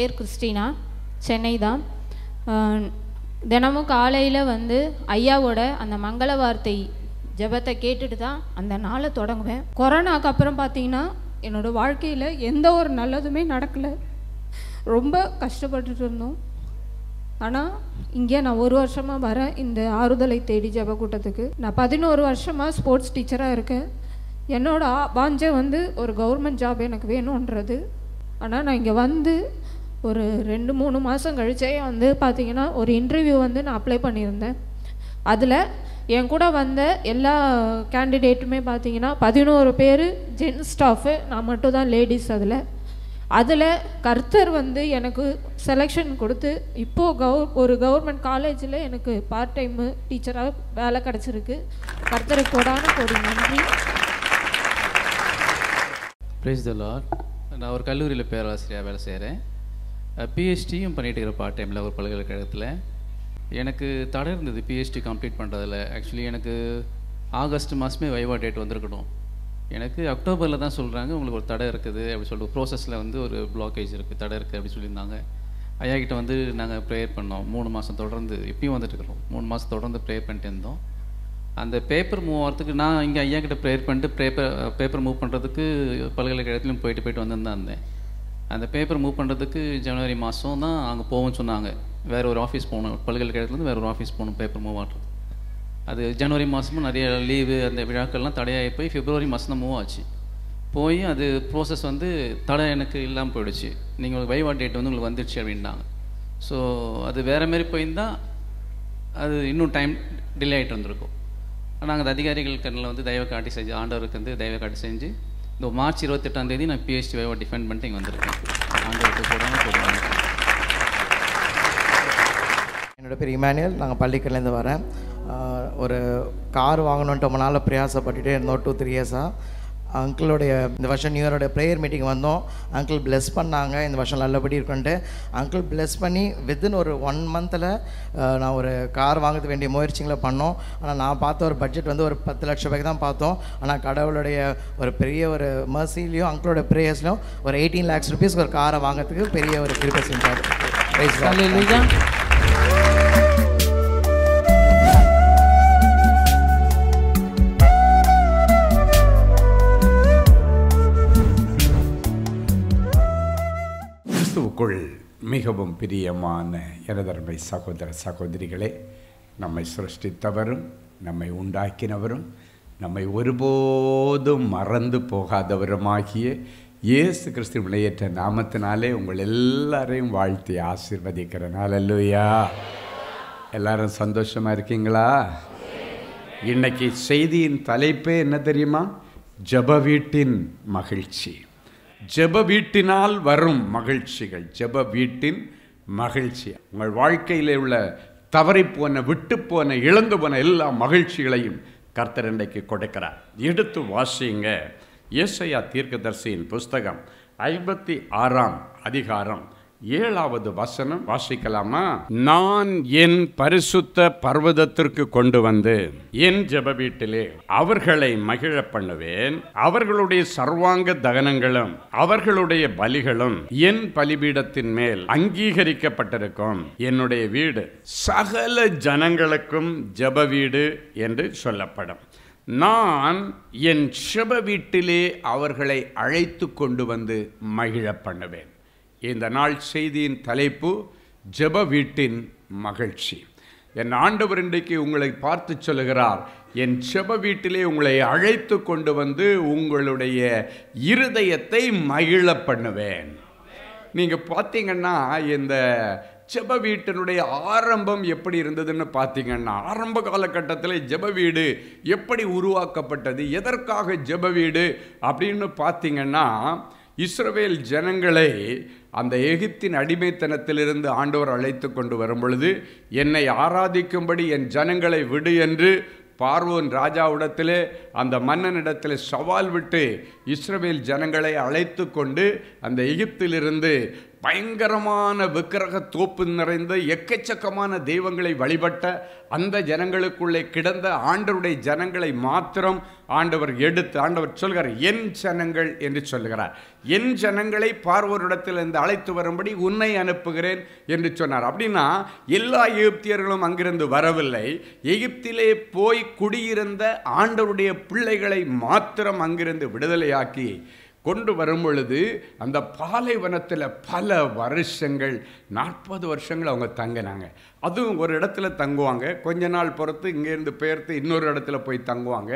பேர் கிறிஸ்டினா, சென்னை தான். தினமும் காலையில் வந்து ஐயாவோட அந்த மங்கள வார்த்தை ஜெபத்தை கேட்டுட்டு தான் அந்த நாளை தொடங்குவேன். கொரோனாக்கு அப்புறம் பார்த்தீங்கன்னா என்னோடய வாழ்க்கையில் எந்த ஒரு நல்லதுமே நடக்கலை. ரொம்ப கஷ்டப்பட்டுட்டு இருந்தோம். ஆனால் இங்கே நான் 1 வருஷமாக வரேன் இந்த ஆறுதலை தேடி ஜெப கூட்டத்துக்கு. நான் 11 வருஷமாக ஸ்போர்ட்ஸ் டீச்சராக இருக்கேன். என்னோட வாஞ்சை வந்து ஒரு கவர்மெண்ட் ஜாப் எனக்கு வேணுன்றது. ஆனால் நான் இங்கே வந்து ஒரு 2-3 மாதம் கழிச்சே வந்து பார்த்திங்கன்னா ஒரு இன்டர்வியூ வந்து நான் அப்ளை பண்ணியிருந்தேன். அதில் என் கூட வந்த எல்லா கேண்டிடேட்டுமே பார்த்திங்கன்னா 11 பேர் ஜென்ஸ் ஸ்டாஃபு, நான் மட்டும் தான் லேடிஸ். அதில் கர்த்தர் வந்து எனக்கு செலெக்ஷன் கொடுத்து இப்போது ஒரு கவர்மெண்ட் காலேஜில் எனக்கு பார்ட் டைமு டீச்சராக வேலை கிடச்சிருக்கு. கர்த்தருக்கு கோடான கோடி நன்றி. Praise the Lord. நான் ஒரு கல்லூரியில் பேராசிரியராக வேலை செய்கிறேன். பிஹெச்டியும் பண்ணிகிட்டு இருக்கிற பார்ட் டைமில் ஒரு பல்கலைக்கழகத்தில். எனக்கு தடை இருந்தது பிஹெச்டி கம்ப்ளீட் பண்ணுறதில். ஆக்சுவலி எனக்கு ஆகஸ்ட் மாதமே வைவா டேட் வந்திருக்கணும். எனக்கு அக்டோபரில் தான் சொல்கிறாங்க உங்களுக்கு ஒரு தடை இருக்குது அப்படி சொல்லிட்டு ப்ரோசஸில் வந்து ஒரு பிளாக்கேஜ் இருக்குது, தடை இருக்குது அப்படி சொல்லியிருந்தாங்க. ஐயா கிட்ட வந்து நாங்கள் ப்ரேயர் பண்ணோம். 3 மாதம் தொடர்ந்து, இப்பயும் வந்துட்டுருக்கிறோம். 3 மாதம் தொடர்ந்து ப்ரேயர் பண்ணிட்டு இருந்தோம். அந்த பேப்பர் மூவ் ஆகிறதுக்கு நான் இங்கே ஐயா கிட்ட ப்ரேயர் பண்ணிட்டு பேப்பர் மூவ் பண்ணுறதுக்கு பல்கலைக்கழகத்துலையும் போயிட்டு வந்து இருந்தேன். அந்த பேப்பர் மூவ் பண்ணுறதுக்கு ஜனவரி மாதம் தான் அங்கே போவோம்னு சொன்னாங்க. வேறு ஒரு ஆஃபீஸ் போகணும், பல்கலைக்கழகத்துலேருந்து வேறு ஒரு ஆஃபீஸ் போகணும் பேப்பர் மூவ் ஆகிறது. அது ஜனவரி மாதமும் நிறைய லீவு அந்த விழாக்கள்லாம் தடையாகி போய் பிப்ரவரி மாதம் தான் மூவ் ஆச்சு. போய் அது ப்ரோசஸ் வந்து தடை எனக்கு இல்லாமல் போயிடுச்சு. நீங்கள் வைவா டேட் வந்து உங்களுக்கு வந்துடுச்சு அப்படின்னாங்க. ஸோ அது வேறு மாரி போயிருந்தால் அது இன்னும் டைம் டிலே ஆகிட்டு வந்திருக்கும். நாங்கள் அந்த அதிகாரிகள் கண்ணில் வந்து தயவு காட்டி செஞ்சு, ஆண்டவருக்கு வந்து தயவு காட்டி செஞ்சு இந்த மார்ச் 28ஆம் தேதி நான் பிஹெச்டி வைவா டிஃபெண்ட் பண்ணிட்டு இங்கே வந்திருக்கேன். ஆண்டவருக்கு போடுவாங்க. என்னோடய பேர் இமானுவேல். நாங்கள் பள்ளிக்கல்லேருந்து வரேன். ஒரு கார் வாங்கணுன்ட்டு ரொம்ப நாள் பிரயாசப்பட்டுகிட்டே இருந்தோம். 2-3 இயர்ஸாக அங்கிளோடைய இந்த வருஷம் நியூ இயரோட ப்ரேயர் மீட்டிங் வந்தோம். அங்கிள் பிளெஸ் பண்ணாங்க, இந்த வருஷம் நல்லபடி இருக்குன்ட்டு. அங்கிள் பிளெஸ் பண்ணி வித்தின் ஒரு 1 மந்தில் நான் ஒரு கார் வாங்க வேண்டிய முயற்சிகளை பண்ணோம். ஆனால் நான் பார்த்த ஒரு பட்ஜெட் வந்து ஒரு 10 லட்ச ரூபாய்க்கு தான் பார்த்தோம். ஆனால் கடவுளுடைய ஒரு பெரிய ஒரு மர்சிலையும் அங்கிளோட ப்ரேயர்ஸ்லையும் ஒரு 18 lakhs rupees ஒரு காரை வாங்கிறதுக்கு பெரிய ஒரு கிருபை செஞ்சார். கிறிஸ்துவுக்குள் மிகவும் பிரியமான எனதருமை சகோதர சகோதரிகளே, நம்மை சிருஷ்டித்தவரும் நம்மை உண்டாக்கினவரும் நம்மை ஒருபோதும் மறந்து போகாதவருமாகிய இயேசு கிறிஸ்து விளையேற்ற நாமத்தினாலே உங்கள் எல்லாரையும் வாழ்த்தி ஆசீர்வதிக்கிறேன். அல்லேலூயா. எல்லாரும் சந்தோஷமாக இருக்கீங்களா? இன்னைக்கு செய்தியின் தலைப்பே என்ன தெரியுமா? ஜெப வீட்டின் மகிழ்ச்சி. ஜெப வீட்டினால் வரும் மகிழ்ச்சிகள், ஜெப வீட்டின் மகிழ்ச்சி. உங்கள் வாழ்க்கையில் உள்ள தவறிப்போன, விட்டுப்போன, இழந்து போன எல்லா மகிழ்ச்சிகளையும் கர்த்தர் இன்றைக்கு கொடுக்கிறார். எடுத்து வாசிங்க. ஏசாயா தீர்க்கதரிசியின் புஸ்தகம் 56ஆம் அதிகாரம் 7வது வசனம் வாசிக்கலாமா? நான் என் பரிசுத்த பர்வதத்திற்கு கொண்டு வந்து என் ஜெப வீட்டிலே அவர்களை மகிழ பண்ணுவேன். அவர்களுடைய சர்வாங்க தகனங்களும் அவர்களுடைய பலிகளும் என் பலிபீடத்தின் மேல் அங்கீகரிக்கப்பட்டிருக்கும். என்னுடைய வீடு சகல ஜனங்களுக்கும் ஜெப வீடு என்று சொல்லப்படும். நான் என் ஜெப வீட்டிலே அவர்களை அழைத்து கொண்டு வந்து மகிழ பண்ணுவேன். இந்த நாள் செய்தியின் தலைப்பு ஜெப வீட்டின் மகிழ்ச்சி. என் ஆண்டவர் இன்றைக்கு உங்களை பார்த்து சொல்லுகிறார், என் ஜெப வீட்டிலே உங்களை அழைத்து கொண்டு வந்து உங்களுடைய இருதயத்தை மகிழ பண்ணுவேன். நீங்கள் பார்த்தீங்கன்னா இந்த ஜெப வீட்டினுடைய ஆரம்பம் எப்படி இருந்ததுன்னு பார்த்தீங்கன்னா, ஆரம்ப காலகட்டத்தில் ஜெப வீடு எப்படி உருவாக்கப்பட்டது, எதற்காக ஜெப வீடு அப்படின்னு பார்த்தீங்கன்னா, இஸ்ரவேல் ஜனங்களை அந்த எகிப்தின் அடிமைத்தனத்திலிருந்து ஆண்டவர் அழைத்து கொண்டு வரும் பொழுது, என்னை ஆராதிக்கும்படி என் ஜனங்களை விடு என்று பார்வோன் ராஜாவிடத்திலே அந்த மன்னனிடத்தில் சவால் விட்டு இஸ்ரவேல் ஜனங்களை அழைத்து கொண்டு அந்த எகிப்திலிருந்து பயங்கரமான விக்கிரக தோப்பு நிறைந்த எக்கச்சக்கமான தெய்வங்களை வழிபட்ட அந்த ஜனங்களுக்குள்ளே கிடந்த ஆண்டவருடைய ஜனங்களை மாத்திரம் ஆண்டவர் எடுத்து, ஆண்டவர் சொல்கிறார் என் ஜனங்கள் என்று சொல்கிறார். என் ஜனங்களை பார்வோரிடத்திலிருந்து அழைத்து வரும்படி உன்னை அனுப்புகிறேன் என்று சொன்னார். அப்படின்னா எல்லா எகிப்தியர்களும் அங்கிருந்து வரவில்லை. எகிப்திலே போய் குடியிருந்த ஆண்டவருடைய பிள்ளைகளை மாத்திரம் அங்கிருந்து விடுதலையாக்கி கொண்டு வரும் பொழுது அந்த பாலைவனத்தில் பல வருஷங்கள் 40 வருஷங்கள் அவங்க தங்கினாங்க. அதுவும் ஒரு இடத்துல தங்குவாங்க, கொஞ்ச நாள் பொறுத்து இங்கேருந்து பெயர்த்து இன்னொரு இடத்துல போய் தங்குவாங்க.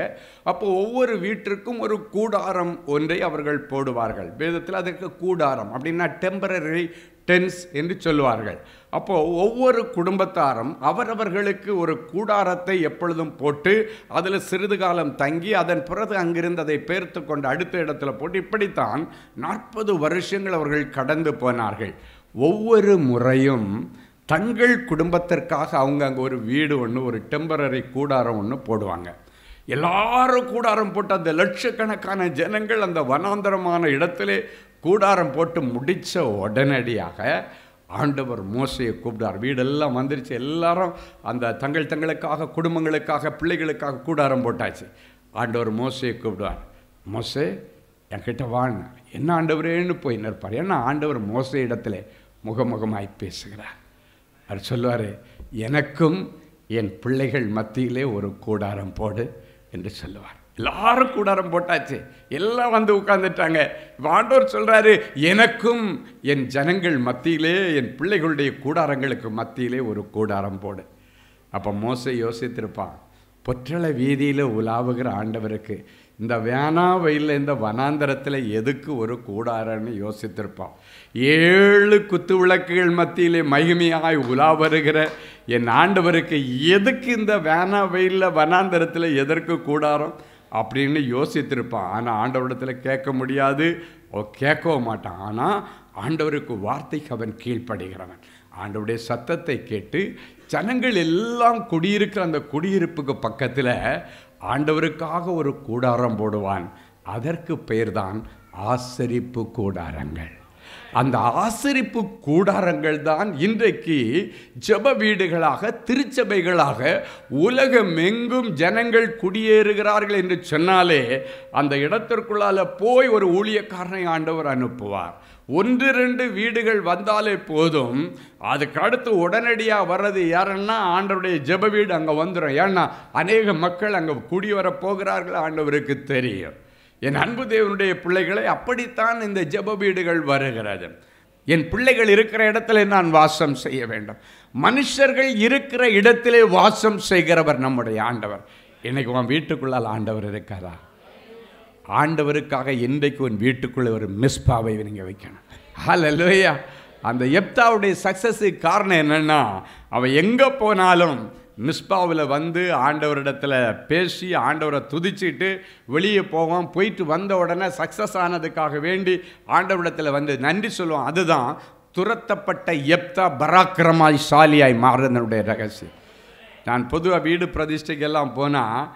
அப்போ ஒவ்வொரு வீட்டிற்கும் ஒரு கூடாரம் ஒன்றை அவர்கள் போடுவார்கள். வேதத்தில் அதற்கு கூடாரம் அப்படின்னா டெம்பரரி டென்ஸ் என்று சொல்லுவார்கள். அப்போது ஒவ்வொரு குடும்பத்தாரும் அவரவர்களுக்கு ஒரு கூடாரத்தை எப்பொழுதும் போட்டு அதில் சிறிது காலம் தங்கி அதன் பிறகு அங்கிருந்து அதை பெயர்த்து கொண்டு அடுத்த இடத்துல போட்டு இப்படித்தான் 40 வருஷங்கள் அவர்கள் கடந்து போனார்கள். ஒவ்வொரு முறையும் தங்கள் குடும்பத்திற்காக அவங்க அங்கே ஒரு வீடு ஒன்று, ஒரு டெம்பரரி கூடாரம் ஒன்று போடுவாங்க. எல்லாரும் கூடாரம் போட்டு அந்த லட்சக்கணக்கான ஜனங்கள் அந்த வனாந்தரமான இடத்திலே கூடாரம் போட்டு முடித்த உடனடியாக ஆண்டவர் மோசையை கூப்பிட்டார். வீடெல்லாம் வந்துருச்சு, எல்லாரும் அந்த தங்களுக்காக குடும்பங்களுக்காக பிள்ளைகளுக்காக கூடாரம் போட்டாச்சு. ஆண்டவர் மோசையை கூப்பிடுவார். மோசே என்கிட்ட வாங்க. என்ன ஆண்டவரேன்னு போய் நிற்பார். ஏன்னா ஆண்டவர் மோசை இடத்துல முகமுகமாய் பேசுகிறார். அவர் சொல்லுவார், எனக்கும் என் பிள்ளைகள் மத்தியிலே ஒரு கூடாரம் போடு என்று சொல்லுவார். எல்லாரும் கூடாரம் போட்டாச்சு, எல்லாம் வந்து உட்கார்ந்துட்டாங்க. ஆண்டவர் சொல்றாரு, எனக்கும் என் ஜனங்கள் மத்தியிலே, என் பிள்ளைகளுடைய கூடாரங்களுக்கு மத்தியிலே ஒரு கூடாரம் போடு. அப்போ மோசே யோசித்திருப்பான், பொற்றளை வீதியில் உலாவுகிற ஆண்டவருக்கு இந்த வேணா வெயிலில் இந்த வனாந்தரத்தில் எதுக்கு ஒரு கூடாரன்னு யோசித்திருப்பான். 7 குத்து விளக்குகள் மத்தியிலே மகிமையாய் உலா வருகிற என் ஆண்டவருக்கு எதுக்கு இந்த வேணா வெயிலில் வனாந்தரத்தில் எதற்கு கூடாரம் அப்படின்னு யோசித்திருப்பான். ஆனால் ஆண்டவரிடத்தில் கேட்க முடியாது, கேட்கவும் மாட்டான். ஆனால் ஆண்டவருக்கு வார்த்தைக்கு அவன் கீழ்ப்படுகிறவன். ஆண்டவருடைய சத்தத்தை கேட்டு ஜனங்கள் எல்லாம் குடியிருக்கிற அந்த குடியிருப்புக்கு பக்கத்தில் ஆண்டவருக்காக ஒரு கூடாரம் போடுவான். அதற்கு பெயர்தான் ஆசரிப்பு கூடாரங்கள். அந்த ஆசரிப்பு கூடாரங்கள் தான் இன்றைக்கு ஜெப வீடுகளாக, திருச்சபைகளாக உலகமெங்கும் ஜனங்கள் குடியேறுகிறார்கள் என்று சொன்னாலே அந்த இடத்திற்குள்ளால போய் ஒரு ஊழியக்காரனை ஆண்டவர் அனுப்புவார். 1-2 வீடுகள் வந்தாலே போதும். அதுக்கு அடுத்து உடனடியாக வர்றது யாருன்னா ஆண்டவருடைய ஜெப வீடு அங்கே வந்துடும். ஏன்னா அநேக மக்கள் அங்கே குடி வர போகிறார்கள், ஆண்டவருக்கு தெரியும். என் அன்பு தேவனுடைய பிள்ளைகளை, அப்படித்தான் இந்த ஜெப வீடுகள் வருகிறது. என் பிள்ளைகள் இருக்கிற இடத்துல நான் வாசம் செய்ய வேண்டும். மனுஷர்கள் இருக்கிற இடத்திலே வாசம் செய்கிறவர் நம்முடைய ஆண்டவர். இன்னைக்கு உன் வீட்டுக்குள்ளால் ஆண்டவர் இருக்காரா? ஆண்டவருக்காக இன்றைக்கு உன் வீட்டுக்குள்ளே ஒரு மிஸ்பாவை நீங்கள் வைக்கணும். ஹல்லேலூயா. அந்த எப்தாவுடைய சக்ஸஸுக்கு காரணம் என்னென்னா, அவன் எங்கே போனாலும் மிஸ்பாவில் வந்து ஆண்டவரிடத்தில் பேசி ஆண்டவரை துதிச்சுட்டு வெளியே போவான். போயிட்டு வந்த உடனே சக்ஸஸ் ஆனதுக்காக வேண்டி ஆண்டவரிடத்தில் வந்து நன்றி சொல்லுவான். அதுதான் துரத்தப்பட்ட எப்தா பராக்கிரமாய்சாலியாய் மாறுதனுடைய ரகசியம். நான் பொதுவாக வீடு பிரதிஷ்டைக்கெல்லாம் போனால்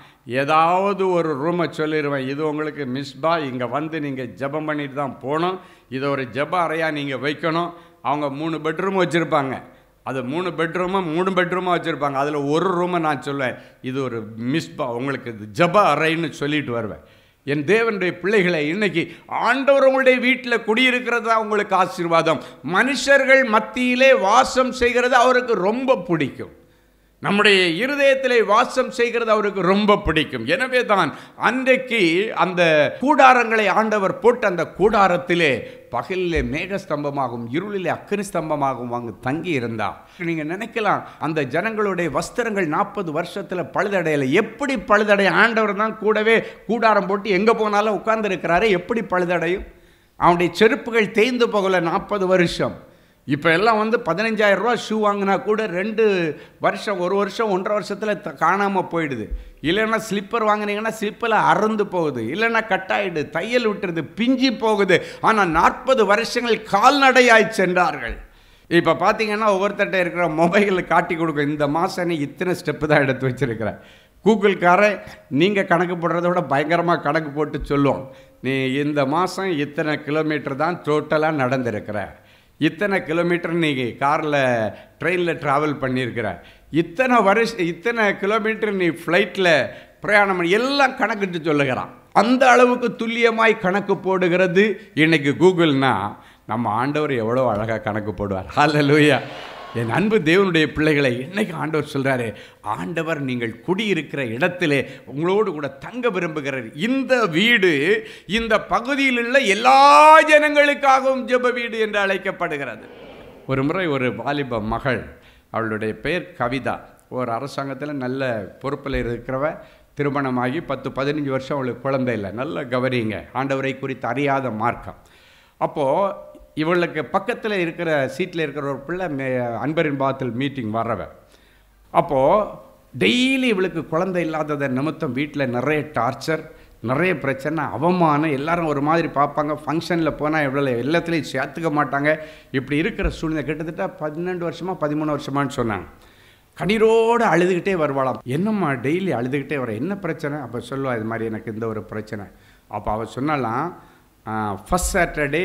ஏதாவது ஒரு ரூமை சொல்லிடுவேன், இது உங்களுக்கு மிஸ்பா, இங்கே வந்து நீங்கள் ஜெபம் பண்ணிட்டு தான் போகணும், இதை ஒரு ஜெப அறையாக நீங்கள் வைக்கணும். அவங்க 3 பெட்ரூம் வச்சுருப்பாங்க. அது 3 பெட்ரூமாக வச்சுருப்பாங்க. அதில் ஒரு ரூமை நான் சொல்லுவேன், இது ஒரு மிஸ்பா, உங்களுக்கு இது ஜெப அறைன்னு சொல்லிட்டு வருவேன். என் தேவனுடைய பிள்ளைகளை, இன்னைக்கு ஆண்டவர் உங்களுடைய வீட்டில் குடியிருக்கிறதா உங்களுக்கு ஆசீர்வாதம். மனுஷர்கள் மத்தியிலே வாசம் செய்கிறது அவருக்கு ரொம்ப பிடிக்கும். நம்முடைய இருதயத்திலே வாசம் செய்கிறது அவருக்கு ரொம்ப பிடிக்கும். எனவே தான் அன்றைக்கு அந்த கூடாரங்களை ஆண்டவர் போட்டு அந்த கூடாரத்திலே பகலிலே மேக ஸ்தம்பமாகவும் இருளிலே அக்கினி ஸ்தம்பமாகவும் அங்கு தங்கி இருந்தார். நீங்கள் நினைக்கலாம், அந்த ஜனங்களுடைய வஸ்திரங்கள் 40 வருஷத்தில் பழுதடையலை. எப்படி பழுதடைய? ஆண்டவர் தான் கூடவே கூடாரம் போட்டு எங்கே போனாலும் உட்கார்ந்து இருக்கிறாரு. எப்படி பழுதடையும்? அவனுடைய செருப்புகள் தேய்ந்து போகலை 40 வருஷம். இப்போ எல்லாம் வந்து 15,000 ரூபா ஷூ வாங்கினா கூட 2 வருஷம், 1 வருஷம், 1.5 வருஷத்தில் காணாமல் போயிடுது. இல்லைன்னா ஸ்லிப்பர் வாங்கினீங்கன்னா ஸ்லிப்பில் அறுந்து போகுது, இல்லைன்னா கட்டாயிடுது, தையல் விட்டுருது, பிஞ்சி போகுது. ஆனால் 40 வருஷங்கள் கால்நடையாய் சென்றார்கள். இப்போ பார்த்தீங்கன்னா ஒவ்வொருத்தட்ட இருக்கிற மொபைலில் காட்டி கொடுக்கும், இந்த மாதம் நீ இத்தனை ஸ்டெப்பு தான் எடுத்து வச்சுருக்கிறேன். கூகுள்காரன் நீங்கள் கணக்கு போடுறத விட பயங்கரமாக கணக்கு போட்டு சொல்லுவோம், நீ இந்த மாதம் இத்தனை கிலோமீட்டர் தான் டோட்டலாக நடந்திருக்கிற, இத்தனை கிலோமீட்டர் நீ காரில் ட்ரெயினில் ட்ராவல் பண்ணியிருக்கிற, இத்தனை கிலோமீட்டர் நீ ஃப்ளைட்டில் பிரயாணம் பண்ணி, எல்லாம் கணக்கிட்டு சொல்லுகிறான். அந்த அளவுக்கு துல்லியமாய் கணக்கு போடுகிறது இன்னைக்கு கூகுள்னா, நம்ம ஆண்டவர் எவ்வளோ அழகாக கணக்கு போடுவார். ஹல்லேலூயா. என் அன்பு தேவனுடைய பிள்ளைகளை, இன்னைக்கு ஆண்டவர் சொல்கிறாரு, ஆண்டவர் நீங்கள் குடியிருக்கிற இடத்திலே உங்களோடு கூட தங்க விரும்புகிறார். இந்த வீடு இந்த பகுதியில் உள்ள எல்லா ஜனங்களுக்காகவும் ஜெப வீடு என்று அழைக்கப்படுகிறது. ஒரு முறை ஒரு வாலிப மகள், அவளுடைய பெயர் கவிதா, ஒரு அரசாங்கத்தில் நல்ல பொறுப்பில் இருக்கிறவ, திருமணமாகி 10-15 வருஷம் அவளுக்கு குழந்தை இல்லை. நல்ல கவனிங்க, ஆண்டவரை குறித்து அறியாத மார்க்கம். அப்போது இவளுக்கு பக்கத்தில் இருக்கிற சீட்டில் இருக்கிற ஒரு பிள்ளை அன்பரின் பாத்தில் மீட்டிங் வர்றவ. அப்போது டெய்லி இவளுக்கு குழந்தை இல்லாததை நிமித்தம் வீட்டில் நிறைய டார்ச்சர், நிறைய பிரச்சனை, அவமானம், எல்லாரும் ஒரு மாதிரி பார்ப்பாங்க. ஃபங்க்ஷனில் போனால் இவ்வளோ எல்லாத்துலேயும் சேர்த்துக்க மாட்டாங்க. இப்படி இருக்கிற சூழ்நிலை கிட்டத்தட்ட 12 வருஷமா 13 வருஷமானு சொன்னாங்க. கண்ணீரோடு அழுதுகிட்டே வருவாளாம். என்னம்மா டெய்லி அழுதுகிட்டே வர, என்ன பிரச்சனை? அப்போ சொல்லுவா, இது மாதிரி எனக்கு இந்த ஒரு பிரச்சனை. அப்போ அவள் சொன்னாலாம், ஃபஸ்ட் சாட்டர்டே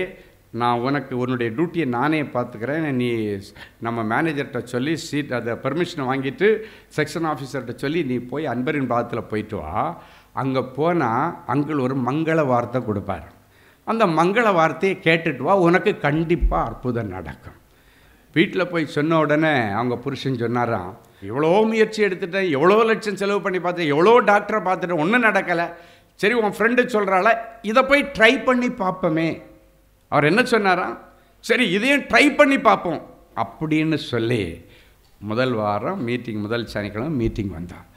நான் உன்னுடைய டியூட்டியை நானே பார்த்துக்கிறேன், நீ நம்ம மேனேஜர்கிட்ட சொல்லி அதை பெர்மிஷனை வாங்கிட்டு செக்ஷன் ஆஃபீஸர்கிட்ட சொல்லி நீ போய் அன்பரின் பாதத்தில் போயிட்டு வா. அங்கே போனால் அங்கிள் ஒரு மங்கள வார்த்தை கொடுப்பார். அந்த மங்கள வார்த்தையை கேட்டுட்டு வா, உனக்கு கண்டிப்பாக அற்புதம் நடக்கும். வீட்டில் போய் சொன்ன உடனே அவங்க புருஷன் சொன்னாராம், எவ்வளோ முயற்சி எடுத்துட்டேன், எவ்வளோ லட்சம் செலவு பண்ணி பார்த்தேன், எவ்வளோ டாக்டரை பார்த்துட்டேன், ஒன்றும் நடக்கலை. சரி, உன் ஃப்ரெண்டு சொல்கிறாள, இதை போய் ட்ரை பண்ணி பார்ப்போமே. அவர் என்ன சொன்னாராம், சரி இதையும் ட்ரை பண்ணி பார்ப்போம் அப்படின்னு சொல்லி முதல் வாரம் மீட்டிங், முதல் சனிக்கிழமை மீட்டிங் வந்தான்.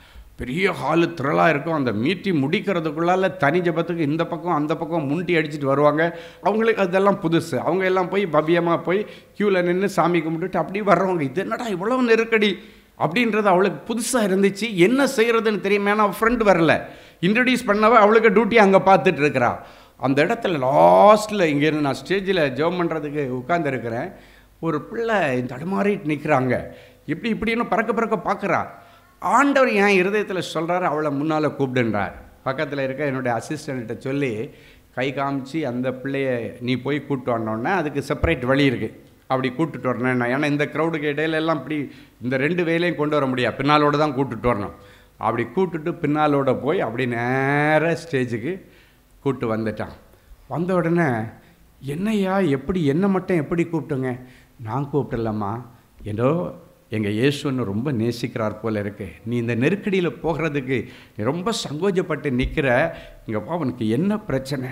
பெரிய ஹாலு திரளாக இருக்கும். அந்த மீட்டிங் முடிக்கிறதுக்குள்ளால தனி ஜபத்துக்கு இந்த பக்கம் அந்த பக்கம் முண்டி அடிச்சுட்டு வருவாங்க. அவங்களுக்கு அதெல்லாம் புதுசு. அவங்க எல்லாம் போய் பவ்யமாக போய் க்யூவில் நின்று சாமி கும்பிட்டுட்டு அப்படி வர்றவங்க, இது என்னடா இவ்வளோ நெருக்கடி அப்படின்றது அவளுக்கு புதுசாக இருந்துச்சு. என்ன செய்கிறதுன்னு தெரியுமா? ஏன்னா ஃப்ரெண்டு வரல, இன்ட்ரடியூஸ் பண்ணவ அவளுக்கு டியூட்டி அங்கே பார்த்துட்டு இருக்கிறா. அந்த இடத்துல லாஸ்ட்டில் இங்கேருந்து நான் ஸ்டேஜில் ஜெபம் பண்ணுறதுக்கு உட்காந்துருக்கிறேன். ஒரு பிள்ளை தடுமாறிட்டு நிற்கிறாங்க. இப்படின்னு பறக்க பார்க்குறா. ஆண்டவர் என் இருதயத்தில் சொல்கிறாரு, அவளை முன்னால் கூப்பிடுன்றார். பக்கத்தில் இருக்க என்னுடைய அசிஸ்டண்ட்டை சொல்லி கை காமிச்சு அந்த பிள்ளைய நீ போய் கூப்பிட்டு வரணுன்னா அதுக்கு செப்பரேட் வழி இருக்குது, அப்படி கூப்பிட்டுட்டு வரணும். ஏன்னா இந்த க்ரௌடுக்கு இடையிலெல்லாம் இப்படி இந்த 2 வேலையும் கொண்டு வர முடியாது, பின்னாலோடு தான் கூப்பிட்டுட்டு வரணும். அப்படி கூப்பிட்டுட்டு பின்னாலோட போய் அப்படி நேராக ஸ்டேஜுக்கு கூப்பிட்டு வந்துட்டான். வந்த உடனே, என்னையா எப்படி என்ன மட்டும் எப்படி கூப்பிட்டுங்க? நான் கூப்பிடலாமா, ஏதோ எங்கள் இயேசுன்னு ரொம்ப நேசிக்கிறார் போல இருக்கு, நீ இந்த நெருக்கடியில் போகிறதுக்கு நீ ரொம்ப சங்கோஜப்பட்டு நிற்கிற, இங்கேப்பா உனக்கு என்ன பிரச்சனை?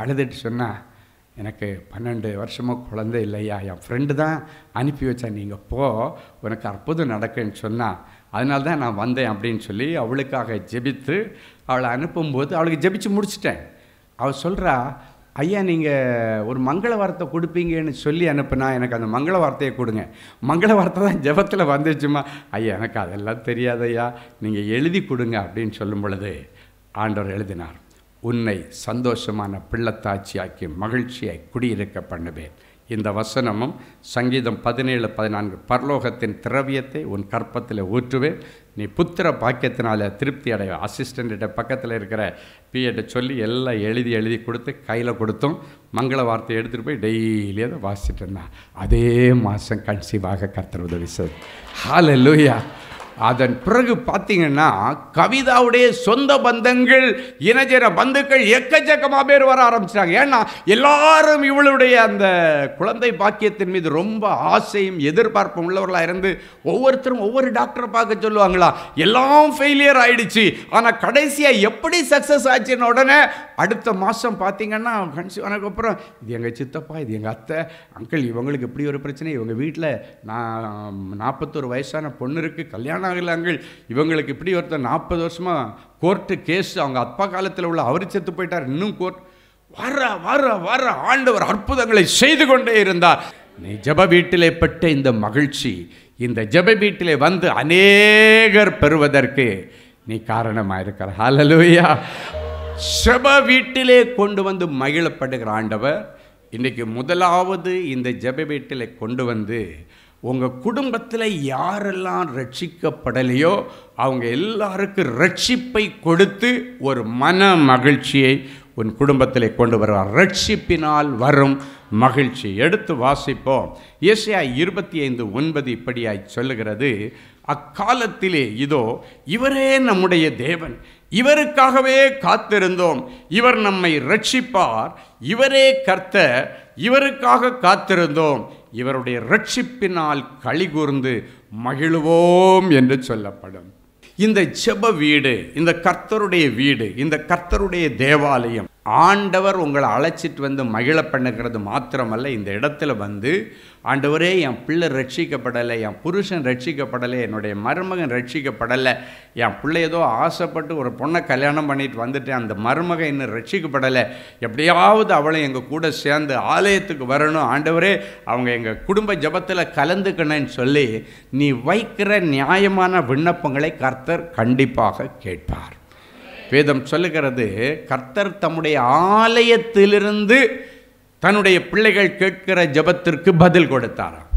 அழுதுட்டு சொன்னா, எனக்கு 12 வருஷமாக குழந்தை இல்லையா, என் ஃப்ரெண்டு தான் அனுப்பி வச்சா, நீங்கள் போ உனக்கு அற்புதம் நடக்குன்னு சொன்னால் அதனால தான் நான் வந்தேன் அப்படின்னு சொல்லி அவளுக்காக ஜெபித்து அவளை அனுப்பும்போது அவளுக்கு ஜெபிச்சு முடிச்சிட்டேன். அவள் சொல்கிறா, ஐயா நீங்கள் ஒரு மங்கள வார்த்தை கொடுப்பீங்கன்னு சொல்லி அனுப்புனா எனக்கு அந்த மங்கள வார்த்தையை கொடுங்க. மங்கள வார்த்தை தான் ஜெபத்தில் வந்துச்சுமா. ஐயா எனக்கு அதெல்லாம் தெரியாதையா, நீங்கள் எழுதி கொடுங்க அப்படின்னு சொல்லும் பொழுது ஆண்டவர் எழுதினார், உன்னை சந்தோஷமான பிள்ளைத்தாட்சியாக்கி மகிழ்ச்சியாய் குடியிருக்க பண்ணுவேன். இந்த வசனமும் சங்கீதம் 17:14, பரலோகத்தின் திரவியத்தை உன் கற்பத்தில் ஊற்றுவேன், நீ புத்திர பாக்கியத்தினால திருப்தி அடைய. அசிஸ்டண்ட்ட பக்கத்தில் இருக்கிற பிஎட்டை சொல்லி எல்லாம் எழுதி கொடுத்து கையில் கொடுத்தோம். மங்கள வார்த்தை எடுத்துகிட்டு போய் டெய்லி அதை வாசிச்சுட்டு இருந்தான். அதே மாதம் கன்சீவாக கர்த்தர் உதவி செய்து. ஹல்லேலூயா. அதன் பிறகு பார்த்தீங்கன்னா கவிதாவுடைய சொந்த பந்தங்கள், இனஜன பந்துக்கள் எக்கச்சக்கமாக பேர் வர ஆரம்பிச்சிட்டாங்க. ஏன்னா எல்லாரும் இவளுடைய அந்த குழந்தை பாக்கியத்தின் மீது ரொம்ப ஆசையும் எதிர்பார்ப்பும் உள்ளவர்களாக இருந்து ஒவ்வொருத்தரும் ஒவ்வொரு டாக்டரை பார்க்க சொல்லுவாங்களா. எல்லாம் ஃபெயிலியர் ஆயிடுச்சு. ஆனால் கடைசியாக எப்படி சக்ஸஸ் ஆச்சுன்னு உடனே அடுத்த மாதம் பார்த்தீங்கன்னா கன்சீவ் ஆனதுக்கப்புறம், இது எங்கள் சித்தப்பா, இது எங்கள் அத்தை, அங்கிள் இவங்களுக்கு இப்படி ஒரு பிரச்சனை, இவங்க வீட்டில் 41 வயசான பொண்ணு இருக்குது, கல்யாணம் ஆகலை அங்கிள், இவங்களுக்கு இப்படி ஒருத்தர் 40 வருஷமாக கோர்ட்டு கேஸ், அவங்க அப்பா காலத்தில் உள்ள அவர் செத்து போயிட்டார், இன்னும் கோர்ட். வர ஆண்டவர் அற்புதங்களை செய்து கொண்டே இருந்தார். நீ ஜெப வீட்டிலே பெற்ற இந்த மகிழ்ச்சி இந்த ஜெப வீட்டிலே வந்து அநேகர் பெறுவதற்கு நீ காரணமாக இருக்கிற. ஹல்லேலூயா. ஜெப வீட்டிலே கொண்டு வந்து மகிழப்படுகிற ஆண்டவர் இன்றைக்கி முதலாவது இந்த ஜெப வீட்டிலே கொண்டு வந்து உங்கள் குடும்பத்தில் யாரெல்லாம் ரட்சிக்கப்படலையோ அவங்க எல்லாருக்கும் ரட்சிப்பை கொடுத்து ஒரு மன மகிழ்ச்சியை உன் குடும்பத்திலே கொண்டு வருவார். ரட்சிப்பினால் வரும் மகிழ்ச்சி. எடுத்து வாசிப்போம். ஏசாயா 25:9 இப்படியாய் சொல்லுகிறது, அக்காலத்திலே இதோ இவரே நம்முடைய தேவன், இவருக்காகவே காத்திருந்தோம், இவர் நம்மை ரட்சிப்பார், இவரே கர்த்தர், இவருக்காக காத்திருந்தோம், இவருடைய ரட்சிப்பினால் களிகூர்ந்து மகிழுவோம் என்று சொல்லப்படும். இந்த ஜெப வீடு, இந்த கர்த்தருடைய வீடு, இந்த கர்த்தருடைய தேவாலயம், ஆண்டவர் உங்களை அழைச்சிட்டு வந்து மகிழ பண்ணுகிறது மாத்திரமல்ல, இந்த இடத்துல வந்து ஆண்டவரே என் பிள்ளை ரட்சிக்கப்படலை, என் புருஷன் ரட்சிக்கப்படலை, என்னுடைய மருமகன் ரட்சிக்கப்படலை, என் பிள்ளை ஏதோ ஆசைப்பட்டு ஒரு பொண்ணை கல்யாணம் பண்ணிட்டு வந்துட்டேன், அந்த மருமகன் இன்னும் ரட்சிக்கப்படலை, எப்படியாவது அவளை எங்கள் கூட சேர்ந்து ஆலயத்துக்கு வரணும் ஆண்டவரே, அவங்க எங்கள் குடும்ப ஜபத்தில் கலந்துக்கணும்னு சொல்லி நீ வைக்கிற நியாயமான விண்ணப்பங்களை கர்த்தர் கண்டிப்பாக கேட்பார். வேதம் சொல்லுகிறது, கர்த்தர் தம்முடைய ஆலயத்திலிருந்து தன்னுடைய பிள்ளைகள் கேட்கிற ஜெபத்திற்கு பதில் கொடுத்தாராம்.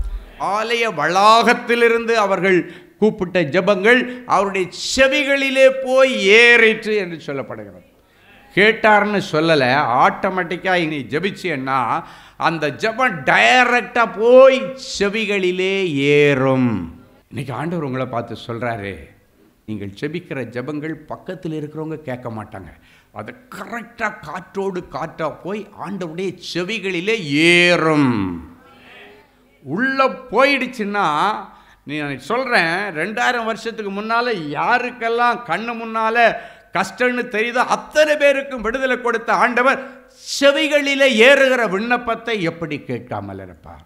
ஆலய வளாகத்திலிருந்து அவர்கள் கூப்பிட்ட ஜெபங்கள் அவருடைய செவிகளிலே போய் ஏறிற்று என்று சொல்லப்படுகிறது. கேட்டார்னு சொல்லலை, ஆட்டோமேட்டிக்காக நீ ஜெபிச்சேன்னா அந்த ஜெபம் டைரக்டாக போய் செவிகளிலே ஏறும். இன்னைக்கு ஆண்டவர் உங்களை பார்த்து சொல்கிறாரு, நீங்கள் ஜெபிக்கிற ஜெபங்கள் பக்கத்தில் இருக்கிறவங்க கேட்க மாட்டாங்க, அது கரெக்டாக காற்றோடு காற்றாக போய் ஆண்டவருடைய செவிகளிலே ஏறும். உள்ளே போயிடுச்சுன்னா, நான் சொல்கிறேன், 2000 வருஷத்துக்கு முன்னால் யாருக்கெல்லாம் கண்ணு முன்னால் கஷ்டம்னு தெரியுதோ அத்தனை பேருக்கும் விடுதலை கொடுத்த ஆண்டவர் செவிகளிலே ஏறுகிற விண்ணப்பத்தை எப்படி கேட்காமல் இருப்பார்?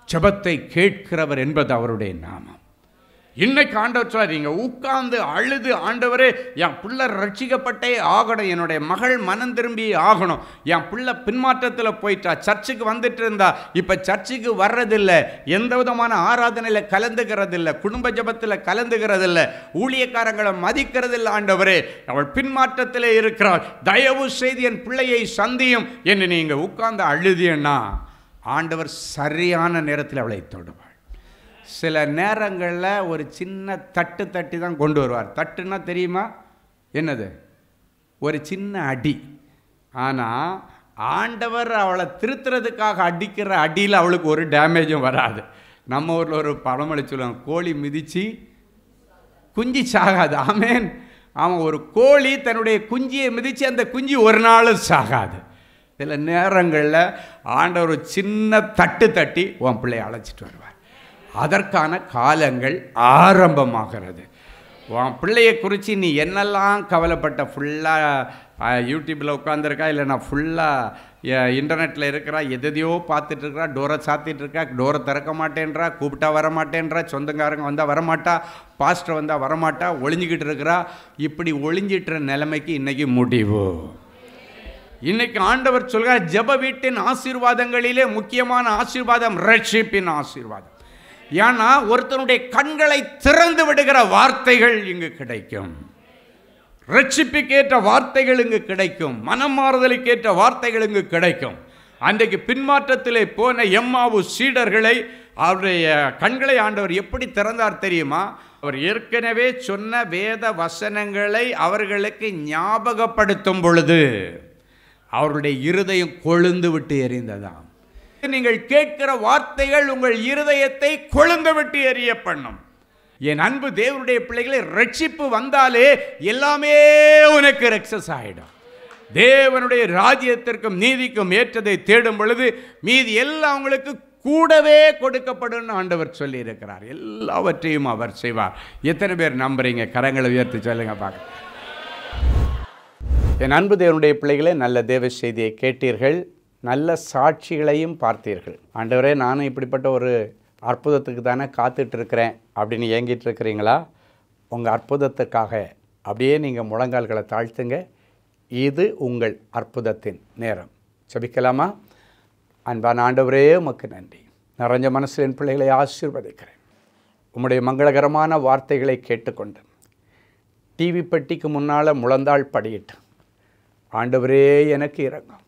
ஜெபத்தை கேட்கிறவர் என்பது அவருடைய நாமம். இன்னைக்கு ஆண்டவர் சொல்றார், நீங்க உட்கார்ந்து அழுது, ஆண்டவரே என் பிள்ளை ரட்சிக்கப்பட்டே ஆகணும், என்னுடைய மகள் மனம் திரும்பி ஆகணும், என் பிள்ளை பின்மாற்றத்தில் போயிட்டா, சர்ச்சுக்கு வந்துட்டு இருந்தா இப்போ சர்ச்சுக்கு வர்றதில்லை, எந்த விதமான ஆராதனையில் கலந்துக்கிறதில்லை, குடும்ப ஜபத்தில் கலந்துக்கிறதில்லை, ஊழியக்காரங்களை மதிக்கிறதில்லை, ஆண்டவரே அவள் பின்மாற்றத்தில் இருக்கிறாள், தயவு செய்து என் பிள்ளையை சந்தியும் என்று நீங்கள் உட்கார்ந்து அழுதியன்னா ஆண்டவர் சரியான நேரத்தில் அவளை தொடுவார். சில நேரங்களில் ஒரு சின்ன தட்டி தான் கொண்டு வருவார். தட்டுன்னா தெரியுமா என்னது? ஒரு சின்ன அடி. ஆனால் ஆண்டவர் அவளை திருத்துறதுக்காக அடிக்கிற அடியில் அவளுக்கு ஒரு டேமேஜும் வராது. நம்ம ஊரில் ஒரு பழமொழி சொல்லுவாங்க, கோழி மிதித்து குஞ்சு சாகாது. ஆமேன். அவன் ஒரு கோழி தன்னுடைய குஞ்சியை மிதித்து அந்த குஞ்சு ஒரு நாளும் சாகாது. சில நேரங்களில் ஆண்டவர் ஒரு சின்ன தட்டி உன் பிள்ளையை அழைச்சிட்டு வருவார். அதற்கான காலங்கள் ஆரம்பமாகிறது. உன் பிள்ளையை குறித்து நீ என்னெல்லாம் கவலைப்பட்ட, ஃபுல்லாக யூடியூப்பில் உட்காந்துருக்கா, இல்லைனா ஃபுல்லாக இன்டர்நெட்டில் இருக்கிறா, எதையோ பார்த்துட்ருக்கிறா, டோரை சாத்திட்டுருக்கா, டோரை திறக்க மாட்டேன்றா, கூப்பிட்டா வரமாட்டேன்றா, சொந்தக்காரங்க வந்தால் வரமாட்டா, பாஸ்டர் வந்தால் வரமாட்டா, ஒளிஞ்சிக்கிட்டு இருக்கிறா. இப்படி ஒளிஞ்சிட்டுற நிலைமைக்கு இன்றைக்கி முடிவு. இன்னைக்கு ஆண்டவர் சொல்கிறார், ஜெப வீட்டின் ஆசீர்வாதங்களிலே முக்கியமான ஆசீர்வாதம் ரட்சிப்பின் ஆசீர்வாதம். ஏன்னா ஒருத்தனுடைய கண்களை திறந்து விடுகிற வார்த்தைகள் இங்கு கிடைக்கும், ரட்சிப்புக்கேற்ற வார்த்தைகள் இங்கு கிடைக்கும், மனம் மாறுதலுக்கேற்ற வார்த்தைகள் இங்கு கிடைக்கும். அன்றைக்கு பின்மாற்றத்திலே போன எம்மாவு சீடர்களை அவருடைய கண்களை ஆண்டவர் எப்படி திறந்தார் தெரியுமா? அவர் ஏற்கனவே சொன்ன வேத வசனங்களை அவர்களுக்கு ஞாபகப்படுத்தும் பொழுது அவருடைய இருதயம் கொழுந்து விட்டு எரிந்ததாம். நீங்கள் கேட்கிற வார்த்தைகள் உங்கள் இருதயத்தை கொழுந்து விட்டு எரிய பண்ணும். என் அன்பு தேவனுடைய பிள்ளைகளை, ரட்சிப்பு வந்தாலே எல்லாமே உனக்கு ரெக்ஸஸ் ஆகிடும். தேவனுடைய ராஜ்யத்திற்கும் நீதிக்கும் ஏற்றதை தேடும் பொழுது மீதி எல்லாம் உங்களுக்கு கூடவே கொடுக்கப்படும் ஆண்டவர் சொல்லி இருக்கிறார். எல்லாவற்றையும் அவர் செய்வார். எத்தனை பேர் நம்புறீங்க? கரங்களை உயர்த்தி சொல்லுங்க பார்க்க. என் அன்பு தேவனுடைய பிள்ளைகளே, நல்ல தேவ செய்தியை கேட்டீர்கள், நல்ல சாட்சிகளையும் பார்த்தீர்கள். ஆண்டவரே, நானும் இப்படிப்பட்ட ஒரு அற்புதத்துக்கு தானே காத்துட்ருக்கிறேன் அப்படின்னு ஏங்கிட்டு இருக்கிறீங்களா? உங்கள் அற்புதத்துக்காக அப்படியே நீங்கள் முழங்கால்களை தாழ்த்துங்க. இது உங்கள் அற்புதத்தின் நேரம். ஜெபிக்கலாமா? அன்பான ஆண்டவரே, உமக்கு நன்றி. நிறைஞ்ச மனசில் என் பிள்ளைகளை ஆசீர்வதிக்கிறேன். உம்முடைய மங்களகரமான வார்த்தைகளை கேட்டுக்கொண்டு டிவி பெட்டிக்கு முன்னால் முழந்தாள் படியிட்டு, ஆண்டவரே எனக்கு இரங்கும்,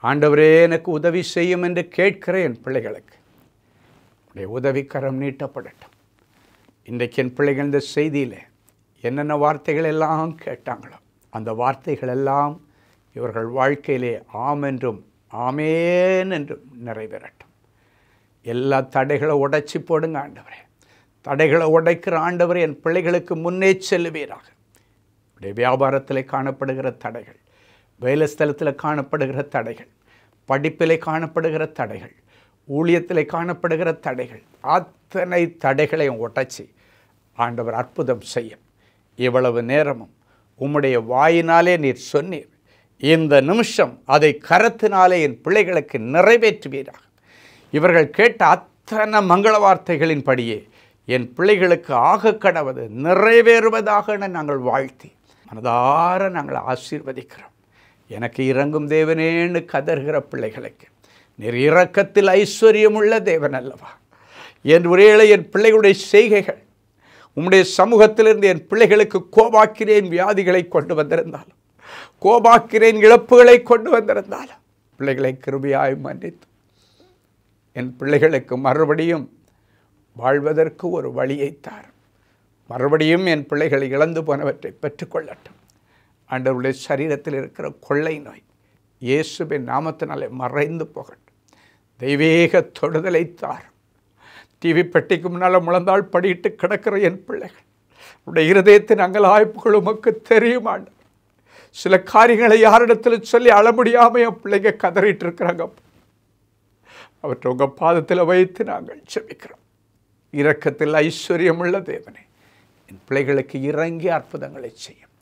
ஆண்டவரே எனக்கு உதவி செய்யும் என்று கேட்கிற என் பிள்ளைகளுக்கு உடைய உதவிக்கரம் நீட்டப்படட்டும். இன்றைக்கு என் பிள்ளைகள் இந்த செய்தியில் என்னென்ன வார்த்தைகள் எல்லாம் கேட்டாங்களோ அந்த வார்த்தைகள் எல்லாம் இவர்கள் வாழ்க்கையிலே ஆம் என்றும் ஆமேன் என்றும் நிறைவேறட்டும். எல்லா தடைகளை உடைச்சி போடுங்க ஆண்டவரே. தடைகளை உடைக்கிற ஆண்டவரே, என் பிள்ளைகளுக்கு முன்னே செல்லுவீராக. இப்படி வியாபாரத்தில் காணப்படுகிற தடைகள், வேலை ஸ்தலத்தில் காணப்படுகிற தடைகள், படிப்பில் காணப்படுகிற தடைகள், ஊழியத்தில் காணப்படுகிற தடைகள், அத்தனை தடைகளையும் உடைச்சி ஆண்டவர் அற்புதம் செய்யும். இவ்வளவு நேரமும் உம்முடைய வாயினாலே நீர் சொன்னீர். இந்த நிமிஷம் அதை கரத்தினாலே என் பிள்ளைகளுக்கு நிறைவேற்றுவீராக. இவர்கள் கேட்ட அத்தனை மங்கள வார்த்தைகளின்படியே என் பிள்ளைகளுக்கு ஆக கடவது நிறைவேறுவதாக நாங்கள் வாழ்த்தி மனதார நாங்கள் ஆசீர்வதிக்கிறோம். எனக்கு இறங்கும் தேவனேன்னு கதறுகிற பிள்ளைகளுக்கு நீர் இரக்கத்தில் ஐஸ்வர்யமுள்ள தேவன் அல்லவா? என் ஒரேளை என் பிள்ளைகளுடைய செய்கைகள் உம்முடைய சமூகத்திலிருந்து என் பிள்ளைகளுக்கு கோபாக்கிறேன் வியாதிகளை கொண்டு வந்திருந்தாலும், கோபாக்கிறேன் இழப்புகளை கொண்டு வந்திருந்தாலும், பிள்ளைகளை கிருபையாய் மன்னித்து என் பிள்ளைகளுக்கு மறுபடியும் வாழ்வதற்கு ஒரு வழியை தார். மறுபடியும் என் பிள்ளைகளை இழந்து போனவற்றை பெற்றுக்கொள்ளட்டும். ஆண்டவருடைய சரீரத்தில் இருக்கிற கொள்ளை நோய் இயேசுவின் நாமத்தினாலே மறைந்து போகட்டும். தெய்வீக தொடுதலை தார். டிவி பெட்டிக்கு முன்னால் முழந்தாள் படியிட்டு கிடக்கிற என் பிள்ளைகள் உடைய இருதயத்தின் அங்கலாய்ப்புகள் உமக்கு தெரியும் ஆண்டவர். சில காரியங்களை யாரிடத்தில் சொல்லி அழ முடியாமல் என் பிள்ளைங்க கதறிட்டு இருக்கிறாங்க. அவற்றை உங்கள் பாதத்தில் வைத்து நாங்கள் செபிக்கிறோம். இரக்கத்தில் ஐஸ்வர்யமுள்ள தேவனே, என் பிள்ளைகளுக்கு இறங்கி அற்புதங்களை செய்யும்.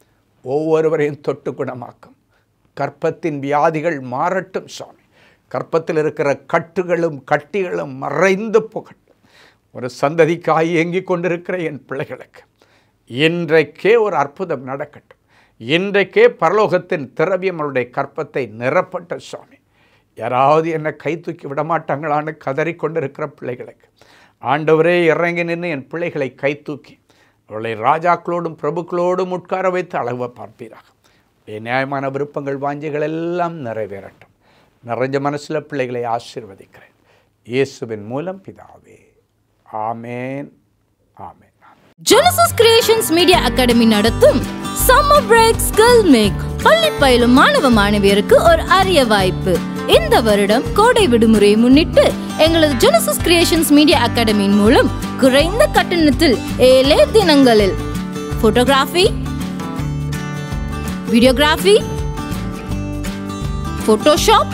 ஒவ்வொருவரையும் தொட்டு குணமாக்கும். கற்பத்தின் வியாதிகள் மாறட்டும் சுவாமி. கற்பத்தில் இருக்கிற கட்டுகளும் கட்டிகளும் மறைந்து போகட்டும். ஒரு சந்ததிக்காய் ஏங்கிக் கொண்டிருக்கிற என் பிள்ளைகளுக்கு இன்றைக்கே ஒரு அற்புதம் நடக்கட்டும். இன்றைக்கே பரலோகத்தின் திரவியம் அவருடைய கற்பத்தை நிரப்பட்ட சுவாமி. யாராவது என்னை கை தூக்கி விடமாட்டாங்களான்னு கதறிக்கொண்டிருக்கிற பிள்ளைகளுக்கு ஆண்டவரே இறங்கி நின்று என் பிள்ளைகளை கை தூக்கி அவர்களை ராஜாக்களோடும் பிரபுக்களோடும் உட்கார வைத்து அழக பார்ப்பீராக. நியாயமான விருப்பங்கள் வாஞ்சிகள் எல்லாம் நிறைவேறட்டும். நிறைஞ்ச மனசில் பிள்ளைகளை ஆசீர்வதிக்கிறேன் இயேசுவின் மூலம் பிதாவே. ஆமேன், ஆமேன். Genesis Creations Media Academy நடத்தும் Summer Break Skill Make பள்ளி பயிலும் மாணவ மாணவியருக்கு ஒரு அரிய வாய்ப்பு. இந்த வருடம் கோடை விடுமுறையை முன்னிட்டு எங்களது Genesis Creations Media Academy மூலம் குறைந்த கட்டணத்தில் 7 தினங்களில் photography, videography, Photoshop,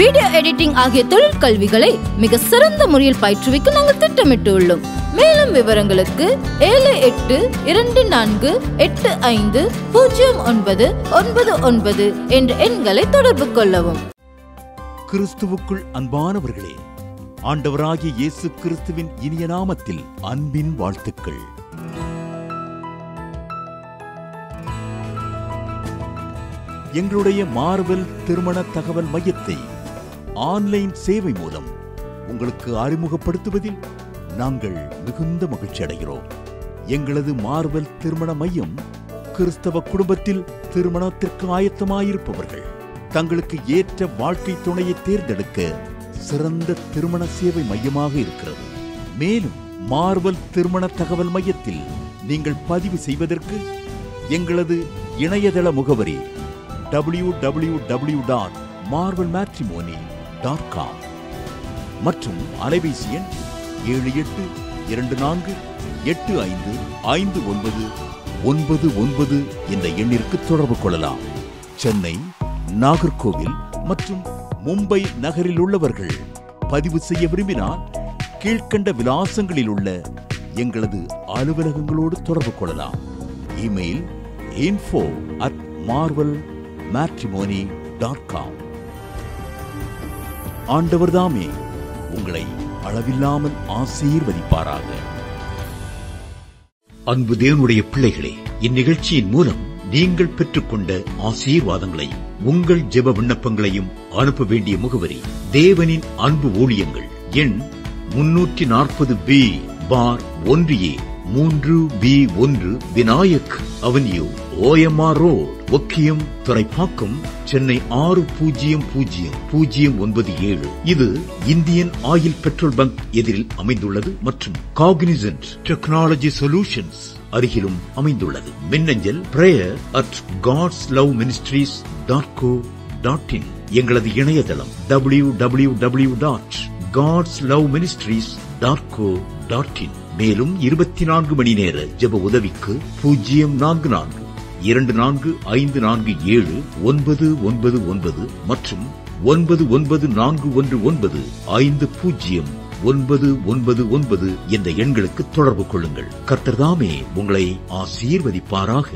video editing ஆகிய தொழில் கல்விகளை மிக சிறந்த முறையில் பயிற்றுவிக்க நாங்கள் திட்டமிட்டுள்ளோம். மேலும் விவரங்களுக்கு 7824850999 என்ற எண்களை தொடர்பு கொள்ளவும். கிறிஸ்துவுக்குள் அன்பானவர்களே, ஆண்டவராகிய இயேசு கிறிஸ்துவின் இனிய நாமத்தில் அன்பின் வாழ்த்துக்கள். எங்களுடைய மார்வெல் திருமண தகவல் மையத்தை ஆன்லைன் சேவை மூலம் உங்களுக்கு அறிமுகப்படுத்துவதில் நாங்கள் மிகுந்த மகிழ்ச்சி அடைகிறோம். எங்களது மார்வெல் திருமண மையம் கிறிஸ்தவ குடும்பத்தில் திருமணத்திற்கு ஆயத்தமாயிருப்பவர்கள் தங்களுக்கு ஏற்ற வாழ்க்கை துணையை தேர்ந்தெடுக்க சிறந்த திருமண சேவை மையமாக இருக்கிறது. மேலும் மார்வெல் திருமண தகவல் மையத்தில் நீங்கள் பதிவு செய்வதற்கு எங்களது இணையதள முகவரி www.marvelmatrimony.com மற்றும் அலைபேசி எண் 7824855999 என்ற எண்ணிற்கு தொடர்பு கொள்ளலாம். சென்னை, நாகர்கோவில் மற்றும் மும்பை நகரில் உள்ளவர்கள் பதிவு செய்ய விரும்பினால் கீழ்கண்ட விலாசங்களில் உள்ள எங்களது அலுவலகங்களோடு தொடர்பு கொள்ளலாம். Email info@marvelmatrimony.com. ஆண்டவர்தாமே உங்களை அளவில்லாமல் ஆசீர்வதிப்பாராக. அன்பு தேவனுடைய பிள்ளைகளே, இந்நிகழ்ச்சியின் மூலம் நீங்கள் பெற்றுக்கொண்ட ஆசீர்வாதங்களை உங்கள் ஜெப விண்ணப்பங்களையும் அனுப்ப வேண்டிய முகவரி தேவனின் அன்பு ஊழியங்கள், எண் 340B பார் 1A 3B1 Vinayak avenue, OMR road, Okkiyam, Thoraipakkam, Chennai 600097. இது இந்தியன் ஆயில் பெட்ரோல் பங்க் எதிரில் அமைந்துள்ளது மற்றும் காக்னிசன்ட் டெக்னாலஜி சொல்யூஷன்ஸ் அருகிலும் அமைந்துள்ளது. மின்னஞ்சல் prayer@godsloveministries.co.in. எங்களது இணையதளம் www.godsloveministries.co.in. மேலும் 24 மணி நேர ஜெப உதவிக்கு 044-5454-79999 மற்றும் 9941950999 என்ற எண்களுக்கு தொடர்பு கொள்ளுங்கள். கர்த்தர் தாமே உங்களை ஆசீர்வதிப்பாராக.